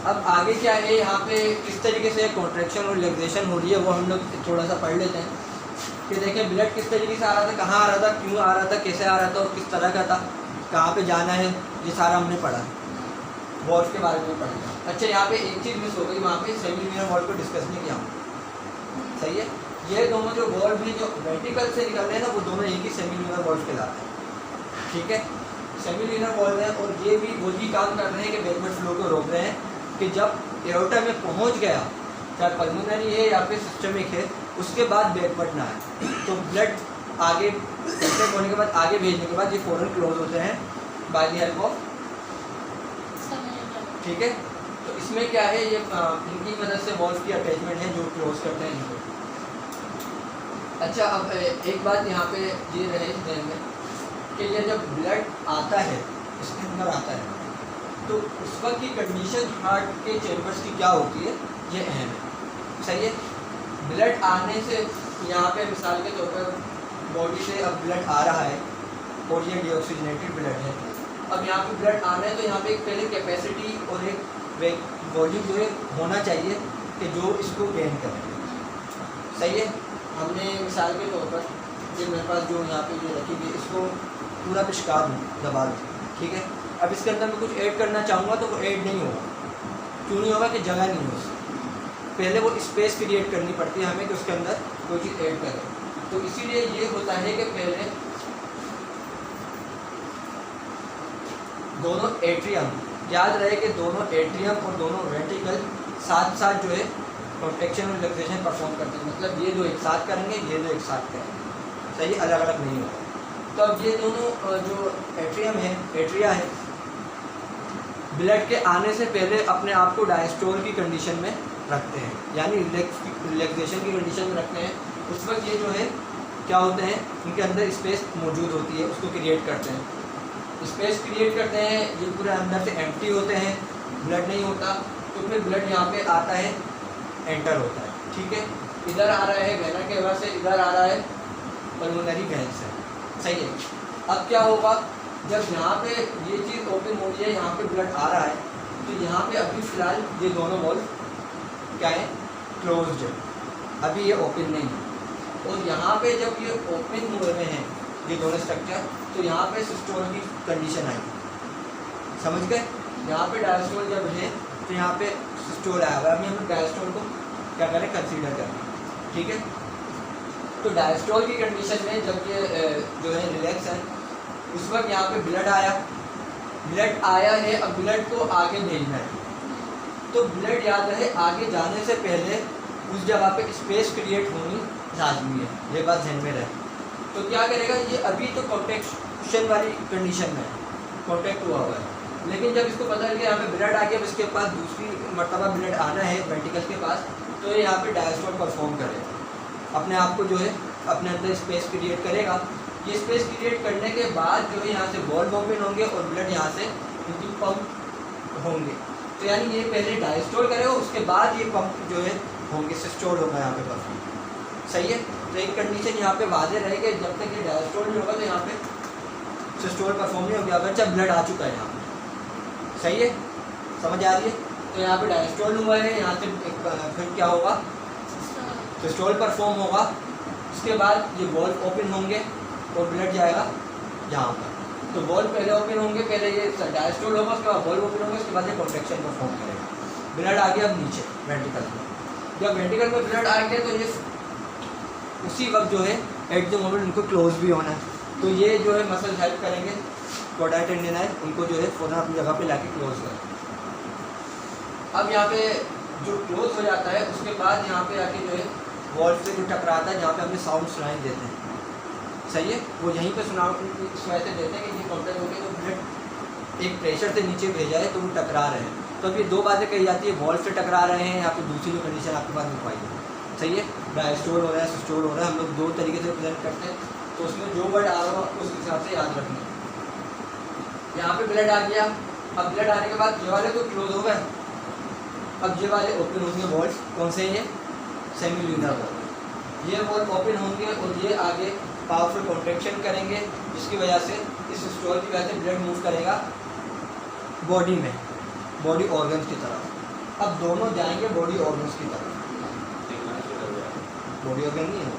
अब आगे क्या है, यहाँ पे किस तरीके से कॉन्ट्रैक्शन और रिलैक्सेशन हो रही है वो हम लोग थोड़ा सा पढ़ लेते हैं कि देखें ब्लड किस तरीके से आ रहा था, कहाँ आ रहा था, क्यों आ रहा था, कैसे आ रहा था और किस तरह का था, कहाँ पे जाना है, ये सारा हमने पढ़ा, वॉल्व के बारे में पढ़ा। अच्छा यहाँ पे एक चीज़ मिस हो गई, वहाँ पे सेमी ल्यूनर वॉल्व को डिस्कस नहीं किया, सही है। ये दोनों जो वॉल्व हैं जो वेंट्रिकल से निकल रहे हैं ना, वो दोनों एक ही सेमी ल्यूनर वॉल्व कहलाते हैं, ठीक है। सेमी ल्यूनर वॉल्व है और ये भी वही काम कर रहे हैं कि बैकवर्ड फ्लो को रोक रहे हैं कि जब एओर्टा में पहुंच गया, चाहे पल्मोनरी है या फिर सिस्टमिक है, उसके बाद बैकवर्ड ना आए, तो ब्लड आगे इंटेक होने के बाद आगे भेजने के बाद ये फौरन क्लोज होते हैं बाय द हेल्प ऑफ, ठीक है। तो इसमें क्या है, ये इनकी मदद से वॉल्व की अटैचमेंट है जो क्लोज करते हैं इनको। अच्छा अब एक बात यहाँ पे ये रहे ध्यान में कि ये जब ब्लड आता है, इसके अंदर आता है, तो उस वक्त की कंडीशन हार्ट के चैम्बर्स की क्या होती है, ये अहम है, सही है। ब्लड आने से यहाँ पे मिसाल के तौर पर बॉडी से अब ब्लड आ रहा है और ये डीऑक्सीजनेटेड ब्लड है, अब यहाँ पे ब्लड आना है तो यहाँ पे एक पहले कैपेसिटी और एक वॉल्यूम जो है होना चाहिए कि जो इसको गेन करे, सही है। हमने मिसाल के तौर पर ये मेरे पास जो यहाँ पे ये रखी हुई, इसको पूरा पिचका दूँ, दबा दूँ, ठीक है। अब इसके अंदर मैं कुछ ऐड करना चाहूँगा तो वो ऐड नहीं होगा, क्यों नहीं होगा कि जगह नहीं है उसकी, पहले वो स्पेस क्रिएट करनी पड़ती है हमें कि उसके अंदर कोई चीज़ ऐड करें, तो इसीलिए ये होता है कि पहले दोनों एट्रियम, याद रहे कि दोनों एट्रियम और दोनों वेंट्रिकल साथ साथ जो है कॉन्ट्रैक्शन और रिलैक्सेशन परफॉर्म करते हैं, मतलब ये दो एक साथ करेंगे, ये दो एक साथ करेंगे, सही, अलग अलग नहीं होगा। तो अब ये दोनों जो एट्रियम है, एट्रिया है, ब्लड के आने से पहले अपने आप को डायस्टोल की कंडीशन में रखते हैं, यानी रिलैक्सेशन की कंडीशन में रखते हैं। उस वक्त ये जो है क्या होते हैं, उनके अंदर स्पेस मौजूद होती है, उसको क्रिएट करते हैं, स्पेस क्रिएट करते हैं, ये पूरे अंदर से एम्प्टी होते हैं, ब्लड नहीं होता, तो फिर ब्लड यहाँ पे आता है, एंटर होता है, ठीक है। इधर आ रहा है वेना केवा से, इधर आ रहा है पल्मोनरी वेन से, सही है। अब क्या होगा, जब यहाँ पे ये चीज़ ओपन हो रही है, यहाँ पे ब्लड आ रहा है, तो यहाँ पे अभी फ़िलहाल ये दोनों वॉल्व क्या है, क्लोज्ड है, अभी ये ओपन नहीं है। और यहाँ पे जब ये ओपन हुए हैं ये दोनों स्ट्रक्चर, तो यहाँ पे सिस्टोल की कंडीशन आई, समझ गए। यहाँ पे डायस्टोल जब है तो यहाँ पे सिस्टोल आया हुआ है, अभी हम डायस्टोल को क्या करें, कंसीडर करें, ठीक है। तो डायस्टोल की कंडीशन में जब ये जो है रिलैक्स है, उस वक्त यहाँ पे ब्लड आया है, अब ब्लड को आगे भेजना है, तो ब्लड याद रहे आगे जाने से पहले उस जगह पे स्पेस क्रिएट होनी लाजमी है, ये बात ध्यान में रहे। तो क्या करेगा, ये अभी तो कॉन्ट्रैक्शन वाली कंडीशन में कॉन्ट्रैक्ट हुआ हुआ है, लेकिन जब इसको पता चल गया यहाँ पे ब्लड आ गया, अब इसके पास दूसरी मरतबा ब्लड आना है वेंट्रिकल के पास, तो ये यहाँ पे डायस्टोल परफॉर्म करेगा, अपने आप को जो है अपने अंदर स्पेस क्रिएट करेगा। ये स्पेस क्रिएट करने के बाद जो है यहाँ से वॉल्व ओपन होंगे और ब्लड यहाँ से इनकी पंप होंगे, तो यानी ये पहले डायस्टोल करेगा, उसके बाद ये पंप जो है होंगे, सिस्टोल होगा यहाँ पे परफॉर्म, सही है। तो एक कंडीशन यहाँ पे वादे रहे कि जब तक ये डायस्टोल नहीं होगा तो यहाँ पे सिस्टोल परफॉर्म नहीं होगा, अगर जब ब्लड आ चुका है यहाँ पे, सही है, समझ आ रही है। तो यहाँ पे डायस्टोल हुआ है, यहाँ से फिर क्या होगा, सिस्टोल परफॉर्म होगा, उसके बाद ये वॉल्व ओपन होंगे और ब्लड जाएगा यहाँ पर, तो वॉल्व पहले ओपन होंगे, पहले ये डायस्टोल होगा, उसके बाद वॉल्व ओपन होंगे, उसके बाद ये कॉन्ट्रैक्शन परफॉर्म करेगा, ब्लड आ गया अब नीचे वेंट्रिकल में, जब वेंट्रिकल में ब्लड आ गया तो ये उसी वक्त जो है एट द मोमेंट उनको क्लोज भी होना है, तो ये जो है मसल हेल्प करेंगे क्वाड्राइट टेंडिनाइ उनको जो है फ़ौरन अपनी जगह पे लाके क्लोज करें। अब यहाँ पे जो क्लोज हो जाता है उसके बाद यहाँ पे आके जो है वॉल्व से जो टकराता है, जहाँ पे हमने साउंड सुनाई देते हैं, सही है, वो यहीं पे सुनाई से देते हैं कि ये कॉन्टैक्ट हो गया, तो ब्लड एक प्रेशर से नीचे भेजा है तो वो टकरा रहे हैं। तो अब ये दो बातें कही जाती है, वॉल्व से टकरा रहे हैं या फिर दूसरी जो कंडीशन आपके पास में पाई है, सही है, डायस्टोल हो रहा है, सिस्टोल हो रहा है, हम लोग दो तरीके से प्रेजेंट करते हैं, तो उसमें जो वर्ड आ रहा हो उस हिसाब से याद रखना। यहाँ पे ब्लड आ गया, अब ब्लड आने के बाद ये वाले तो क्लोज हो गए, अब ये वाले ओपन होंगे वॉल्व, कौन से ये सेमी ल्यूनर वॉल्व, ये वॉल्व ओपन होंगे और ये आगे पावरफुल कॉन्ट्रैक्शन करेंगे, जिसकी वजह से इस स्टोल की वजह से ब्लड मूव करेगा बॉडी में, बॉडी ऑर्गन्स की तरफ, अब दोनों जाएंगे बॉडी ऑर्गन्स की तरफ। बॉडी ऑर्गन नहीं है,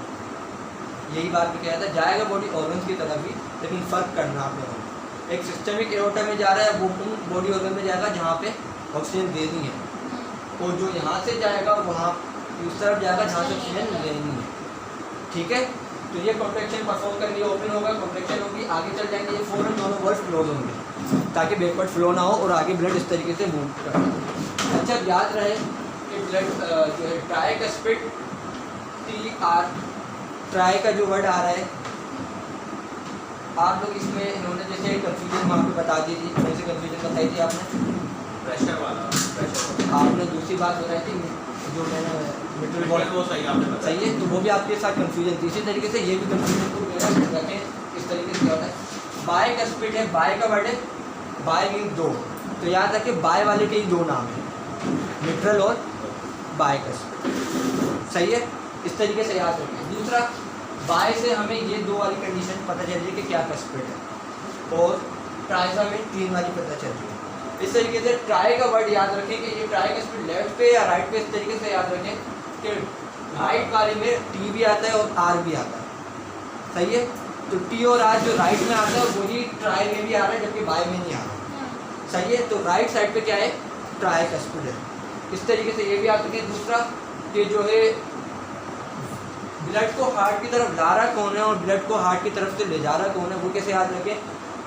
यही बात मैं कह रहा था, जाएगा बॉडी ऑर्गन्स की तरफ ही, लेकिन फर्क करना आपने होगा। एक सिस्टमिक एओर्टा में जा रहा है वो उन बॉडी ऑर्गन में जाएगा जहाँ पे ऑक्सीजन देनी है, और जो यहाँ से जाएगा वहाँ उस तरफ जाएगा जहाँ से ऑक्सीजन लेनी है। ठीक है, तो ये कॉन्ट्रैक्शन परफॉर्म करके ये ओपन होगा, कॉन्ट्रैक्शन होगी, आगे चल जाएंगे, ये फौरन दोनों वर्ड क्लोज होंगे ताकि बैकवर्ड फ्लो ना हो और आगे ब्लड इस तरीके से मूव करे। अच्छा, याद रहे कि ब्लड जो है ट्राइकस्पिड TR, ट्राई का जो वर्ड आ रहा है, आप लोग इसमें इन्होंने जैसे कन्फ्यूजन वहाँ पे बता दी थी, कौन सी कन्फ्यूजन बताई थी आपने? प्रेशर वाला, प्रेशर आपने दूसरी बात बताई थी जो मैंने मिडल बॉल, वो सही आपने बताया। सही है, तो वो भी आपके साथ कन्फ्यूजन थी। इसी तरीके से ये भी कन्फ्यूजन को मेरा रखें इस तरीके से क्या होता है। बाय का स्पिड है, बाय का वर्ड है, बाय मीन दो, तो याद रखिए बाय वाले के ही दो नाम हैं, मिट्रल और बाय का स्पिड। सही है, इस तरीके से याद रखें। दूसरा, बाय से हमें ये दो वाली कंडीशन पता चल रही है कि क्या का स्पिड है, और ट्राई से हमें तीन वाली पता चल रही है। इस तरीके से ट्राई का वर्ड याद रखें कि ये ट्राई का स्पिड लेफ्ट पे या राइट पे, इस तरीके से याद रखें कि राइट वाले में टी भी आता है और आर भी आता है। सही है, तो टी और आर जो राइट में आता है वही ट्राई में भी आ रहा है, जबकि बाय में नहीं आ रहा। सही है, तो राइट साइड पे क्या है, ट्राई का स्पिड है। इस तरीके से ये भी याद रखें। दूसरा कि जो है ब्लड को हार्ट की तरफ ला रहा कौन है और ब्लड को हार्ट की तरफ से ले जा रहा कौन है, वो कैसे याद रखें?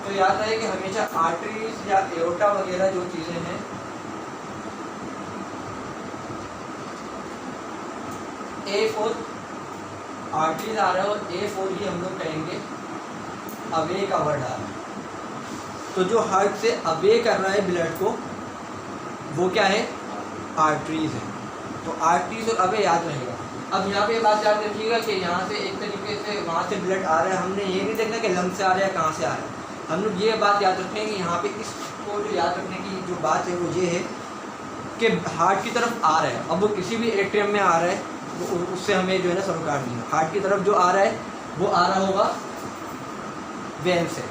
तो याद रहे कि हमेशा आर्टरीज या एओर्टा वगैरह जो चीज़ें हैं, A4 आर्टरीज आ रहा है और A4 ही हम लोग कहेंगे अवे का वर्ड आ रहा है। तो जो हार्ट से अवे कर रहा है ब्लड को वो क्या है, आर्टरीज है। तो आर्टरीज और अवे याद रहेगा। अब यहाँ पे बात याद रखिएगा कि यहाँ से एक तरीके से वहाँ से ब्लड आ रहा है, हमने ये नहीं देखना कि लंग से आ रहा है कहाँ से आ रहा है, हम लोग ये बात याद रखेंगे कि यहाँ पे इसको जो याद रखने की जो बात है वो ये है कि हार्ट की तरफ आ रहा है। अब वो किसी भी एट्रियम में आ रहा है, वो उससे हमें जो है ना सरोकार नहीं है। हार्ट की तरफ जो आ रहा है वो आ रहा होगा वेन से।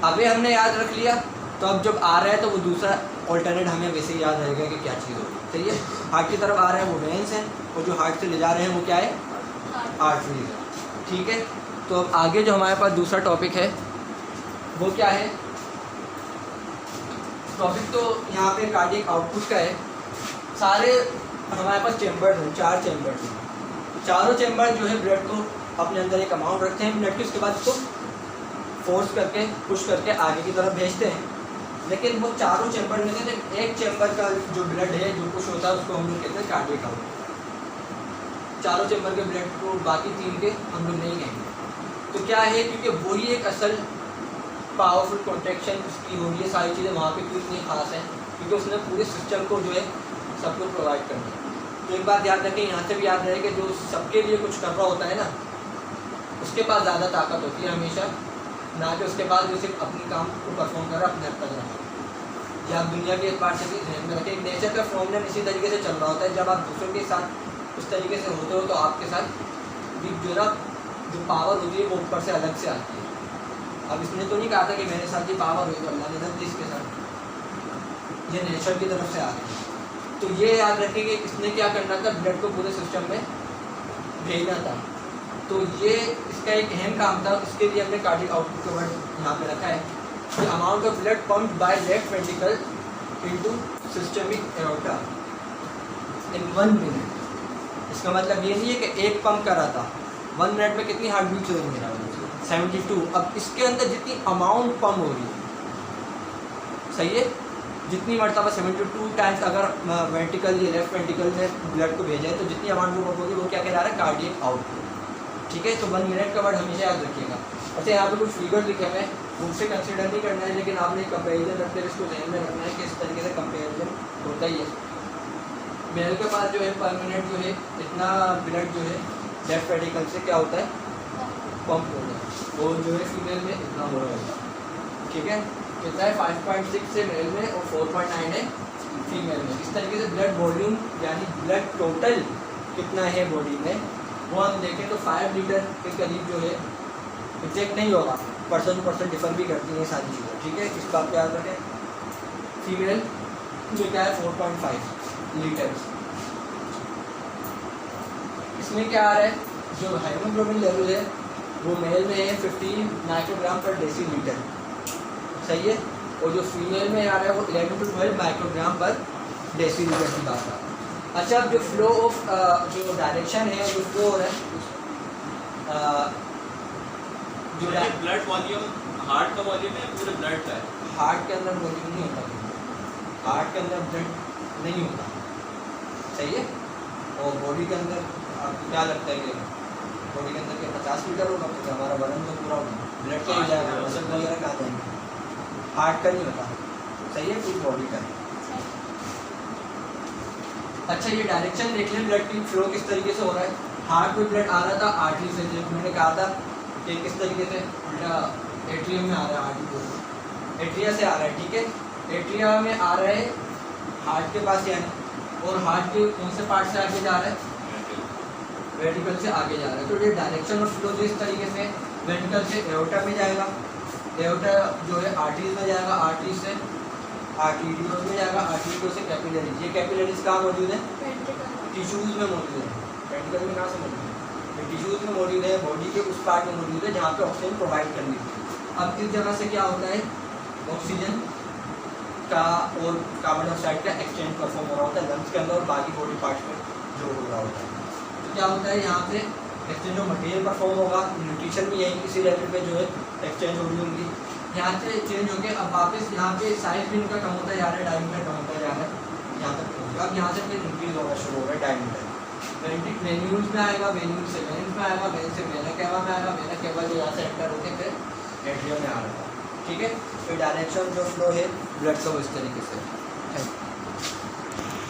अबे हमने याद रख लिया, तो अब जब आ रहा है तो वो दूसरा ऑल्टरनेट हमें वैसे ही याद रहेगा कि क्या चीज़ होगी। सही है, हार्ट की तरफ आ रहा है वो वेन्स हैं, और जो हार्ट से ले जा रहे हैं वो क्या है, आर्टरीज है। ठीक है, तो अब आगे जो हमारे पास दूसरा टॉपिक है वो क्या है? टॉपिक तो यहाँ पे कार्डियक आउटपुट का है। सारे हमारे पास चैम्बर्स हैं, 4 चैम्बर्स हैं। चारों चैम्बर जो है ब्लड को अपने अंदर एक अमाउंट रखते हैं ब्लड के, उसके बाद उसको फोर्स करके पुश करके आगे की तरफ भेजते हैं। लेकिन वो चारों चैम्बर में से एक चैम्बर का जो ब्लड है जो पुश होता है उसको हम लोग कहते हैं कार्डियक आउटपुट। चारों चैम्बर के ब्लड को बाकी 3 के हम लोग नहीं कहेंगे। तो क्या है, क्योंकि वही एक असल पावरफुल कॉन्ट्रैक्शन उसकी हो रही है। सारी चीज़ें वहाँ पे क्यों इतनी खास हैं, क्योंकि उसने पूरे सिस्टम को जो है सब कुछ प्रोवाइड करना है। तो एक बात याद रखें, यहाँ से भी याद रहे कि जो सबके लिए कुछ कर रहा होता है ना, उसके पास ज़्यादा ताकत होती है हमेशा, ना कि उसके पास जो सिर्फ अपने काम को परफॉर्म कर रहा है अपने हद तक रहा। या आप दुनिया के एतबार से भी ध्यान में रखें, नेचर का फॉर्मूला इसी तरीके से चल रहा होता है। जब आप दूसरों के साथ उस तरीके से होते हो तो आपके साथ भी जो पावर होती है वो ऊपर से अलग से आती है। अब इसने तो नहीं कहा था कि मेरे साथ ये पावर हुई तो अल्लाह ने दे दी इसके साथ, ये नेचर की तरफ से आ रही है। तो ये याद रखें कि इसने क्या करना था, ब्लड को पूरे सिस्टम में भेजना था। तो ये इसका एक अहम काम था, इसके लिए हमने कार्डियक आउटपुट का वर्ड यहाँ पे रखा है। The amount of blood pumped by left ventricle into systemic aorta in 1 minute। इसका मतलब ये नहीं है कि एक पंप कर रहा था, 1 मिनट में कितनी हार्ट बीट्स हो रही है, 72। अब इसके अंदर जितनी अमाउंट पंप हो रही है, सही है, जितनी मरतबा 72 टाइम्स अगर वेंट्रिकल या लेफ्ट वेंट्रिकल में ब्लड को भेजा है तो जितनी अमाउंट वो पंप होगी वो क्या कहला रहा है, कार्डियक आउटपुट। ठीक है, तो 1 मिनट का वर्ड हमेशा याद रखिएगा। अच्छा, यहाँ पे कुछ फिगर लिखे हुए हैं, उनसे कंसिडर नहीं करना है, लेकिन आपने कंपैरिजन रखते हुए इसको ध्यान में रखना है कि इस तरीके से कंपैरिजन होता ही है। मेरे के पास जो है पर मिनट जो है इतना ब्लड जो है लेफ्ट वेंट्रिकल से क्या होता है, पंप होता है, और जो है फीमेल में इतना हो रहा होगा। ठीक है, कितना है 5.6 से मेल में और 4.9 है फीमेल में। इस तरीके से ब्लड वॉल्यूम यानी ब्लड टोटल कितना है बॉडी में वो हम देखें तो 5 लीटर के करीब जो है, एग्जैक्ट नहीं होगा, पर्सन टू पर्सन डिफर भी करती हैं सारी चीज़ें। ठीक है, इस बात को याद रखें। फीमेल ये क्या है 4.5 लीटर। इसमें क्या आ रहा है, जो हेमोग्लोबिन लेवल है वो मेल में है 15 माइक्रोग्राम पर डेसीलीटर, सही है, और जो फीमेल में आ रहा है वो 11 to 12 माइक्रोग्राम पर डेसीलीटर की बात है। अच्छा, अब जो फ्लो ऑफ जो डायरेक्शन है, जो फ्लो हो रहा है जो ब्लड वॉल्यूम हार्ट का वॉल्यूम है पूरे ब्लड का है? हार्ट के अंदर वॉल्यूम नहीं होता, हार्ट के अंदर ब्लड नहीं होता, सही है। और बॉडी के अंदर आपको क्या लगता है कि बॉडी के अंदर के 50 लीटर होगा, तो हमारा वजन तो पूरा ब्लड का ही जाएगा, मसल वगैरह कहाँ जाएंगे, हार्ट का नहीं होता, सही है, पूरी बॉडी का है। अच्छा, ये डायरेक्शन देख लें ब्लड की फ्लो किस तरीके से हो रहा है। हार्ट में ब्लड आ रहा था आर्टरी से, जो मैंने कहा था कि किस तरीके से उल्टा एट्रियम में आ रहा है, आर्टरी एट्रिया से आ रहा है, ठीक है, एट्रिया में आ रहा है हार्ट के पास यानी, और हार्ट के कौन से पार्ट से आगे जा रहा है, वेंट्रिकल से आगे जा रहा है। तो ये डायरेक्शन ऑफ फ्लो जो इस तरीके से वेंट्रिकल से एओर्टा में जाएगा, एओर्टा जो है आर्टरीज में जाएगा, आर्टरीज से आर्टीरियोज में जाएगा, आर्टीरियो से कैपिलरीज, ये कैपिलरीज कहाँ मौजूद है, टिश्यूज में मौजूद है, वेंट्रिकल में कहाँ से मौजूद है, ये टिश्यूज में मौजूद है, बॉडी के उस पार्ट में मौजूद है जहाँ पे ऑक्सीजन प्रोवाइड करनी है। अब इस जगह से क्या होता है, ऑक्सीजन का और कार्बन डाइऑक्साइड का एक्सचेंज परफॉर्म हो रहा होता है लंग्स के अंदर और बाकी बॉडी पार्ट्स में जो हो रहा होता है। तो क्या होता है, यहाँ से एक्सचेंज ऑफ मटेरियल परफॉर्म होगा, न्यूट्रिशन भी यही इसी लेवल पे जो है एक्सचेंज हो रही होंगी, यहाँ से चेंज होकर अब वापस यहाँ पे साइज भी इनका कम होता जा रहा है, डायमीटर कम होता जा रहा है, यहाँ तक पहुँच। अब यहाँ से फिर इंक्रीज होना शुरू हो रहा है डायमीटर, वेन्यूल्स में आएगा, वेन्यूल से वेन्स में आएगा, वेन से वेना केवा में आएगा, वेना केवा जो यहाँ से एंटर होकर फिर एट्रियम में आ रहा है, ठीक है। फिर डायरेक्शन जो फ्लो है ब्लड का वो इस तरीके से है।